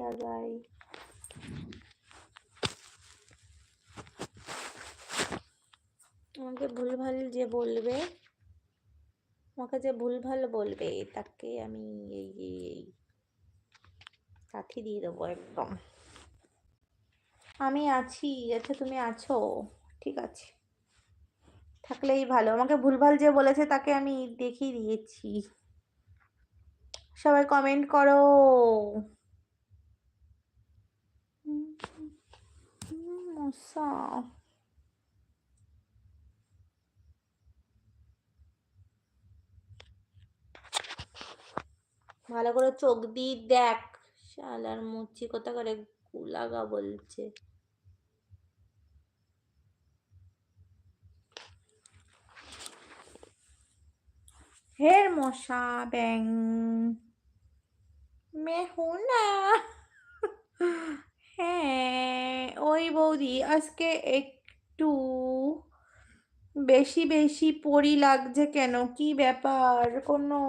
লাগাই। আমাকে ভুলভাল যে বলবে, আমাকে যে ভুলভাল বলবে তাকে আমি এই কাঠি দিয়ে দেবো একদম। আমি আছি। আচ্ছা তুমি আছো, ঠিক আছে, থাকলেই ভালো। আমাকে ভুলভাল যে বলেছে তাকে আমি দেখিয়ে দিয়েছি। সবাই কমেন্ট করো। মশা, ভালো করে চোখ দিয়ে দেখ। শালার মুচি কোথা করে গুলাগা বলছে। হের মশা ব্যাং মেহুনা। হ্যাঁ ওই বৌদি, আজকে একটু বেশি বেশি পরি লাগছে কেন? কি ব্যাপার? কোনো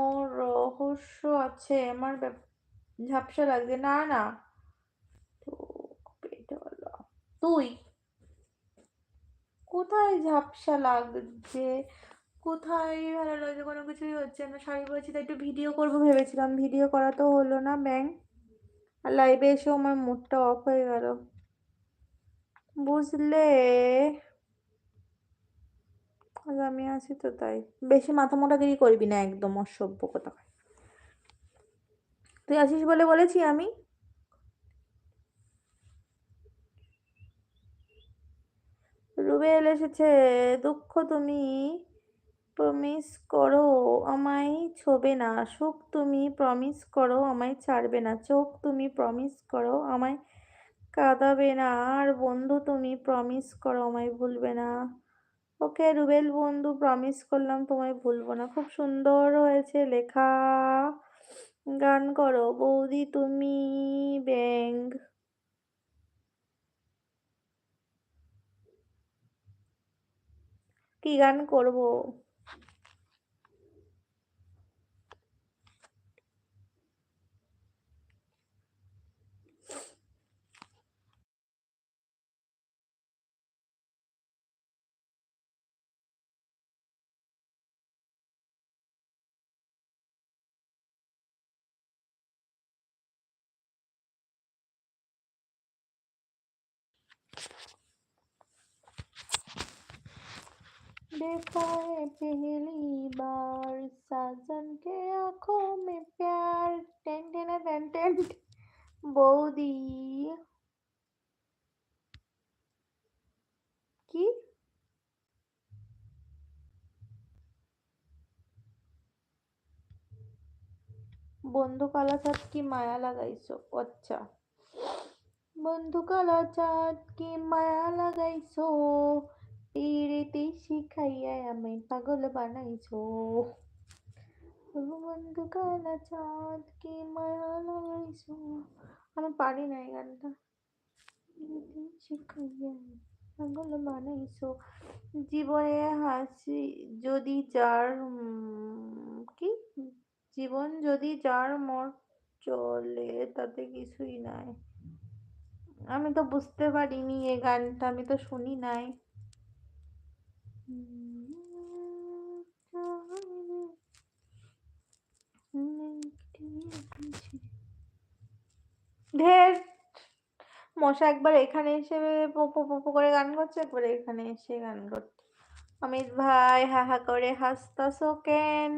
রহস্য আছে? আমার ঝাপসা লাগছে। না না, তো পেট হলো। তুই কোথায় ঝাপসা লাগছে? কোথায় ভালো লাগছে? কোনো কিছুই হচ্ছে না। শাড়ি পরেছি তাই একটু ভিডিও করবো ভেবেছিলাম, ভিডিও করা তো হলো না ব্যাং। আর লাইভে এসেও আমার মুডটা অফ হয়ে গেল, বুঝলে? আমি আছি তো তাই। বেশি মাথা মোটাগিরি করবি না, একদম অসভ্য কথা। তুই আসিস বলে বলেছি আমি। রুবেল এসেছে। দুঃখ তুমি প্রমিস করো আমায় ছোবে না। সুখ তুমি প্রমিস করো আমায় ছাড়বে না। চোখ তুমি প্রমিস করো আমায় কাঁদাবে না। আর বন্ধু তুমি প্রমিস করো আমায় ভুলবে না। ওকে রুবেল বন্ধু, প্রমিস করলাম তোমায় ভুলবো না। খুব সুন্দর হয়েছে লেখা। গান করো বৌদি তুমি। ব্যাং কি গান করবো? देखा है पहली बार साजन के आंखों में प्यार। Ten ten ten ten. বৌদি কি বন্ধু কালা চাঁদ কি মায়া লাগাইছো? আচ্ছা, বন্ধু কালা চাঁদ কি মায়া লাগাইছো, পিরিতি শিখাইয়া আমি পাগল বানাইছো। বন্ধু কালা চাঁদ কি মায়া লাগাইছো। আমি পারি না এই গানটা। পিরিতি শিখাইয়া পাগল বানাইছো। জীবনে হাসি যদি যার কি, জীবন যদি যার মোর চলে তাতে কিছুই নাই। আমি তো বুঝতে পারিনি এই গানটা, আমি তো শুনি নাই। ঢের মশা একবার এখানে এসে পোপো পোপো করে গান করছে, একবার এখানে এসে গান করছে। অমিত ভাই হা হা করে হাসতাছো কেন?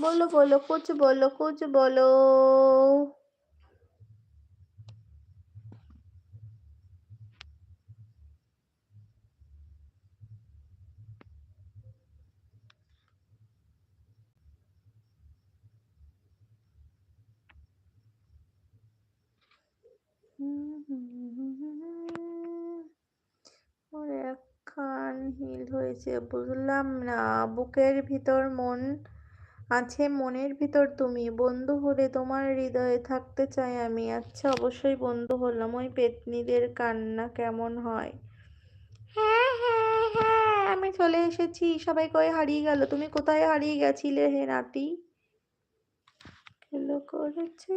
बोलो बोलो कुछ बोलो कुछ बोलो। ওর একখান হিল হয়েছে, বুঝলাম না। বুকের ভিতর মন আছে, মনের ভিতর তুমি। বন্ধু হলে তোমার হৃদয়ে থাকতে চাই আমি। আচ্ছা অবশ্যই বন্ধু হলাম। ওই পেতনিদের কান্না কেমন হয়? হ্যাঁ হ্যাঁ হ্যাঁ, আমি চলে এসেছি। সবাই কই হারিয়ে গেল? তুমি কোথায় হারিয়ে গেছিলে হে নাতি? খেলো করেছে।